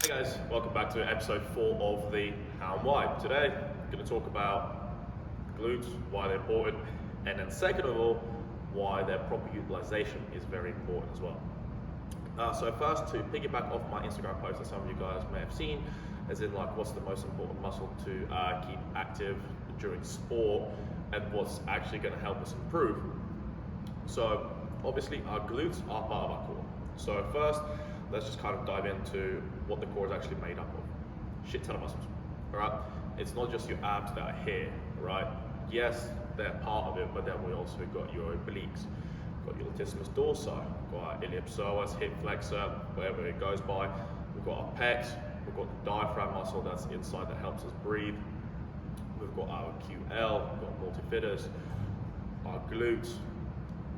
Hey guys, welcome back to episode 4 of the How and Why. Today, I'm going to talk about glutes, why they're important, and then second of all, why their proper utilization is very important as well. So first, to piggyback off my Instagram post that some of you guys may have seen, as in like what's the most important muscle to keep active during sport and what's actually going to help us improve. So obviously our glutes are part of our core. So first, let's just kind of dive into what the core is actually made up of. Shit ton of muscles, all right? It's not just your abs that are here, right? Yes, they're part of it, but then we also got your obliques, got your latissimus dorsi, got our iliopsoas, hip flexor, whatever it goes by. We've got our pecs, we've got the diaphragm muscle that's inside that helps us breathe. We've got our QL, we've got multifidus, our glutes.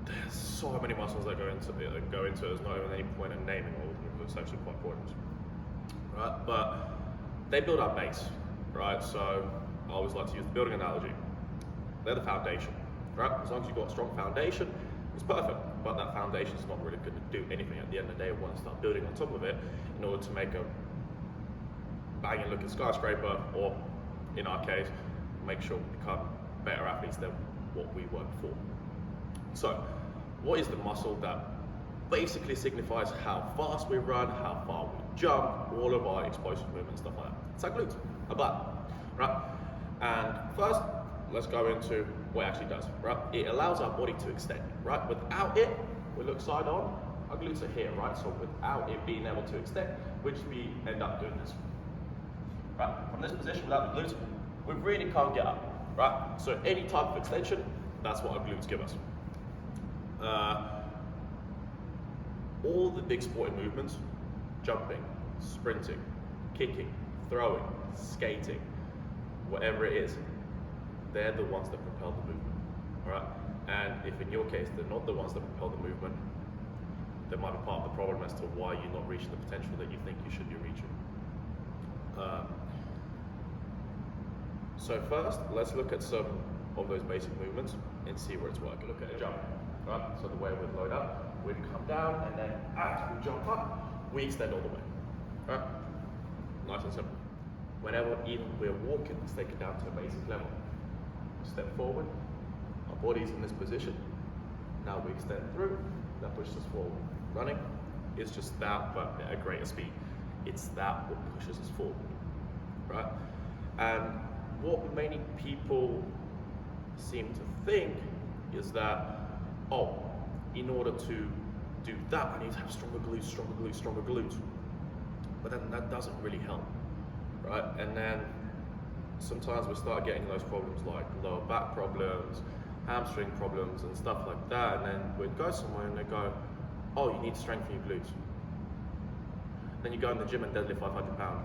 There's so many muscles that go into it. There's not even any point in naming all of them because it's actually quite pointless, right? But they build our base, right? So I always like to use the building analogy. They're the foundation, right? As long as you've got a strong foundation, it's perfect. But that foundation is not really going to do anything. At the end of the day, we want to start building on top of it in order to make a banging looking skyscraper, or in our case, make sure we become better athletes than what we were before. So, what is the muscle that basically signifies how fast we run, how far we jump, all of our explosive movement, stuff like that? It's our glutes, our butt, right? And first, let's go into what it actually does, right? It allows our body to extend, right? Without it, we look side on, our glutes are here, right? So without it being able to extend, we end up doing this, right? From this position without the glutes, we really can't get up, right? So any type of extension, that's what our glutes give us. All the big sporting movements, jumping, sprinting, kicking, throwing, skating, whatever it is, they're the ones that propel the movement, all right? And if in your case, they're not the ones that propel the movement, they might be part of the problem as to why you're not reaching the potential that you think you should be reaching. So first, let's look at some of those basic movements and see where it's working. Look at a jump. Right? So the way we'd load up, we'd come down and then as we jump up, we extend all the way. Right? Nice and simple. Whenever even we're walking, let's take it down to a basic level. Step forward, our body's in this position. Now we extend through, that pushes us forward. Running is just that, but at a greater speed. It's that what pushes us forward. Right? And what many people seem to think is that, oh, in order to do that, I need to have stronger glutes, stronger glutes, stronger glutes. But then that doesn't really help, right? And then sometimes we start getting those problems like lower back problems, hamstring problems and stuff like that. And then we'd go somewhere and they go, oh, you need to strengthen your glutes. Then you go in the gym and deadlift 500 pounds.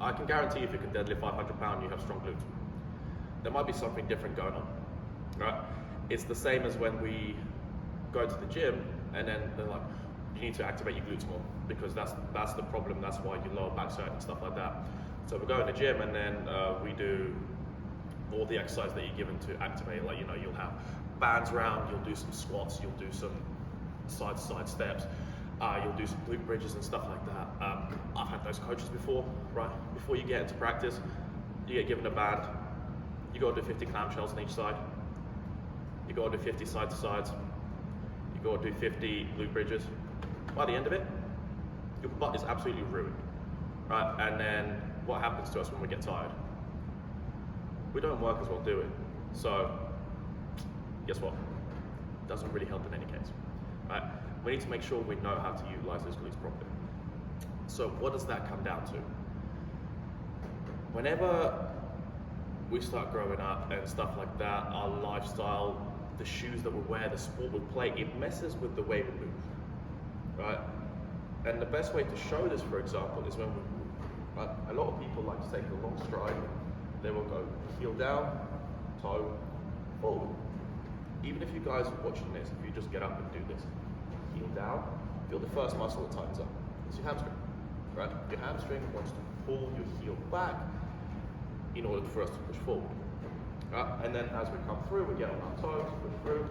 I can guarantee if you can deadlift 500 pounds, you have strong glutes. There might be something different going on, right? It's the same as when we go to the gym and then they're like, you need to activate your glutes more because that's the problem. That's why your lower back's hurt and stuff like that. So we go in the gym and then we do all the exercise that you're given to activate. Like, you'll have bands around, you'll do some squats, you'll do some side-to-side steps, you'll do some glute bridges and stuff like that. I've had those coaches before, right? Before you get into practice, you get given a band, you got to do 50 clamshells on each side. You got to do 50 side to sides. You got to do 50 glute bridges. By the end of it, your butt is absolutely ruined, right? And then what happens to us when we get tired? We don't work as well doing. So guess what? It doesn't really help in any case, right? We need to make sure we know how to utilize those glutes properly. So what does that come down to? Whenever we start growing up and stuff like that, our lifestyle, the shoes that we wear, the sport we play, it messes with the way we move, right? And the best way to show this, for example, is when we move, right? A lot of people like to take a long stride. They will go heel down, toe forward. Even if you guys are watching this, if you just get up and do this, heel down, feel the first muscle that tightens up. It's your hamstring, right? Your hamstring wants to pull your heel back in order for us to push forward. Right? And then as we come through, we get on our toes, push through,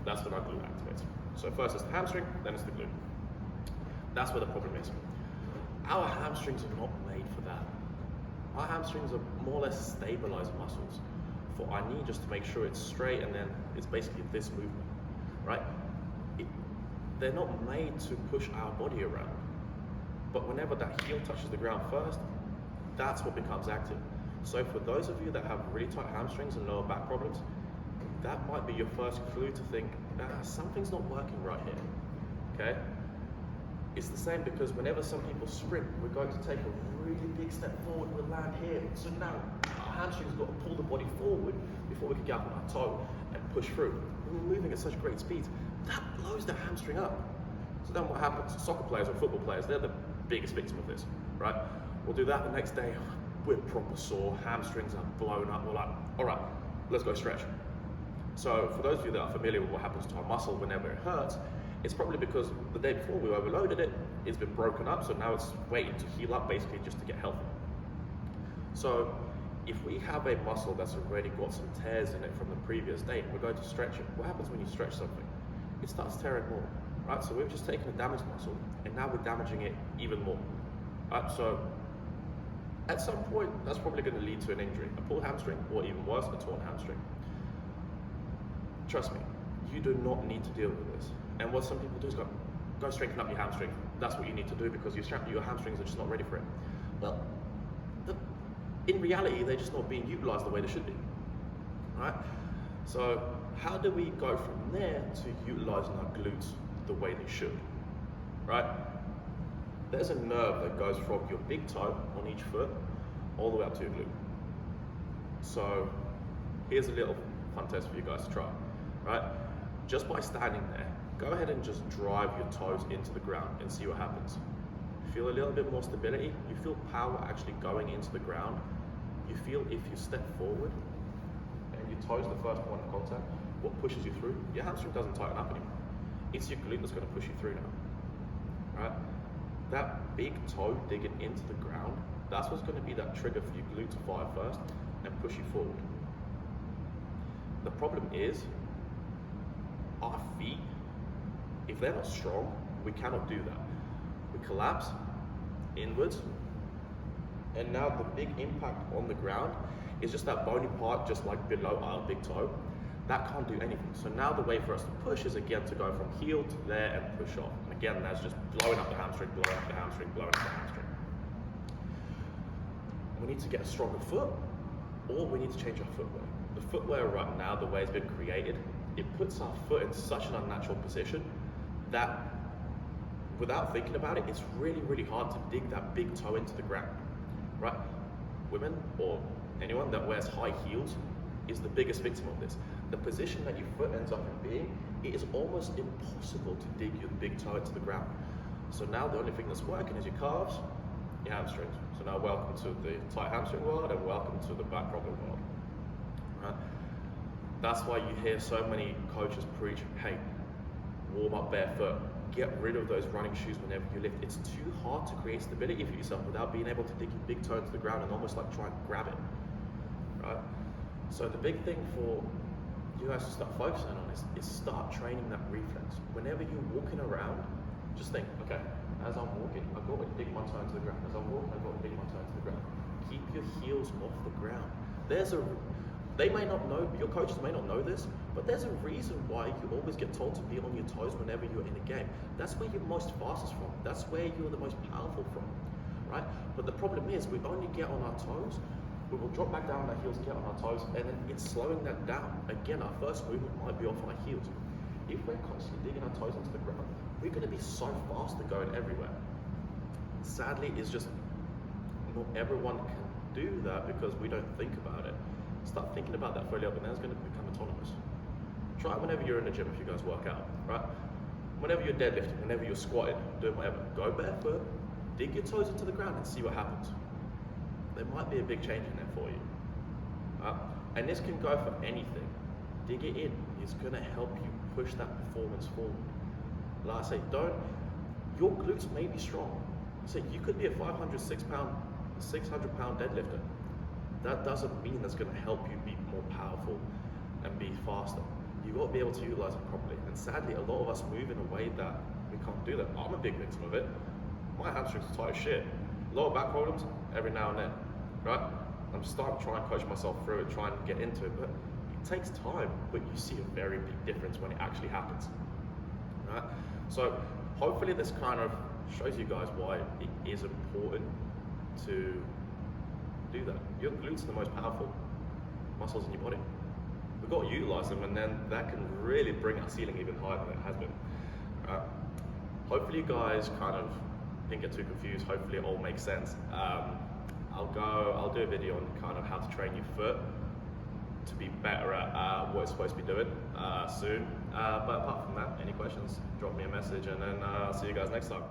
that's when our glute activates. So first it's the hamstring, then it's the glute. That's where the problem is. Our hamstrings are not made for that. Our hamstrings are more or less stabilized muscles for our knee, just to make sure it's straight, and then it's basically this movement, right? They're not made to push our body around. But whenever that heel touches the ground first, that's what becomes active. So for those of you that have really tight hamstrings and lower back problems, that might be your first clue to think, something's not working right here, okay? It's the same because whenever some people sprint, we're going to take a really big step forward, we'll land here. So now our hamstrings got to pull the body forward before we can get up on our toe and push through. When we're moving at such great speeds, that blows the hamstring up. So then what happens? Soccer players or football players, they're the biggest victim of this, right? We'll do that the next day, we're proper sore, hamstrings are blown up, we're like, all right, let's go stretch. So for those of you that are familiar with what happens to our muscle whenever it hurts, it's probably because the day before we overloaded it, it's been broken up, so now it's waiting to heal up basically just to get healthy. So if we have a muscle that's already got some tears in it from the previous day, we're going to stretch it. What happens when you stretch something? It starts tearing more, right? So we've just taken a damaged muscle and now we're damaging it even more, right? So at some point, that's probably going to lead to an injury, a pulled hamstring, or even worse, a torn hamstring. Trust me, you do not need to deal with this. And what some people do is go strengthen up your hamstring. That's what you need to do because your hamstrings are just not ready for it. Well, in reality, they're just not being utilized the way they should be, right? So how do we go from there to utilizing our glutes the way they should, right? There's a nerve that goes from your big toe on each foot all the way up to your glute. So here's a little fun test for you guys to try, right? Just by standing there, go ahead and just drive your toes into the ground and see what happens. Feel a little bit more stability. You feel power actually going into the ground. You feel if you step forward and your toes the first point of contact, what pushes you through? Your hamstring doesn't tighten up anymore. It's your glute that's going to push you through now, right? That big toe digging into the ground, that's what's going to be that trigger for your glute to fire first and push you forward. The problem is, our feet, if they're not strong, we cannot do that. We collapse inwards, and now the big impact on the ground is just that bony part just like below our big toe. That can't do anything. So now the way for us to push is again to go from heel to there and push off. And again, that's just blowing up the hamstring, blowing up the hamstring, blowing up the hamstring. We need to get a stronger foot, or we need to change our footwear. The footwear right now, the way it's been created, it puts our foot in such an unnatural position that without thinking about it, it's really, really hard to dig that big toe into the ground, right? Women or anyone that wears high heels is the biggest victim of this. The position that your foot ends up in being, it is almost impossible to dig your big toe into the ground. So now the only thing that's working is your calves, your hamstrings. So now welcome to the tight hamstring world and welcome to the back problem world, right? That's why you hear so many coaches preach, hey, warm up barefoot, get rid of those running shoes whenever you lift. It's too hard to create stability for yourself without being able to dig your big toe into the ground and almost like try and grab it, right? So the big thing for you guys to start focusing on is start training that reflex. Whenever you're walking around, just think, okay, as I'm walking, I've got to dig my toe into the ground. As I'm walking, I've got to dig my toe into the ground. Keep your heels off the ground. They may not know, your coaches may not know this, but there's a reason why you always get told to be on your toes whenever you're in a game. That's where you're most fastest from. That's where you're the most powerful from, right? But the problem is we only get on our toes, we will drop back down on our heels, get on our toes, and then it's slowing that down. Again, our first movement might be off our heels. If we're constantly digging our toes into the ground, we're gonna be so fast and going everywhere. Sadly, it's just not everyone can do that because we don't think about it. Start thinking about that for a little bit, and it's going to become autonomous. Try it whenever you're in the gym if you guys work out, right? Whenever you're deadlifting, whenever you're squatting, doing whatever, go barefoot, dig your toes into the ground and see what happens. There might be a big change in there for you. Right? And this can go for anything. Dig it in. It's going to help you push that performance forward. Like I say, your glutes may be strong. So you could be a 600 pound deadlifter. That doesn't mean that's going to help you be more powerful and be faster. You've got to be able to utilize it properly. And sadly, a lot of us move in a way that we can't do that. I'm a big victim of it. my hamstrings are tight as shit. Lower back problems every now and then, right? I'm just starting to try and coach myself through it, try and get into it, but it takes time, but you see a very big difference when it actually happens, right? So hopefully this kind of shows you guys why it is important to do that. Your glutes are the most powerful muscles in your body. We've got to utilize them, and then that can really bring our ceiling even higher than it has been. Hopefully you guys kind of didn't get too confused. Hopefully it all makes sense. I'll do a video on kind of how to train your foot to be better at what it's supposed to be doing soon. But apart from that, any questions, drop me a message, and then I'll see you guys next time.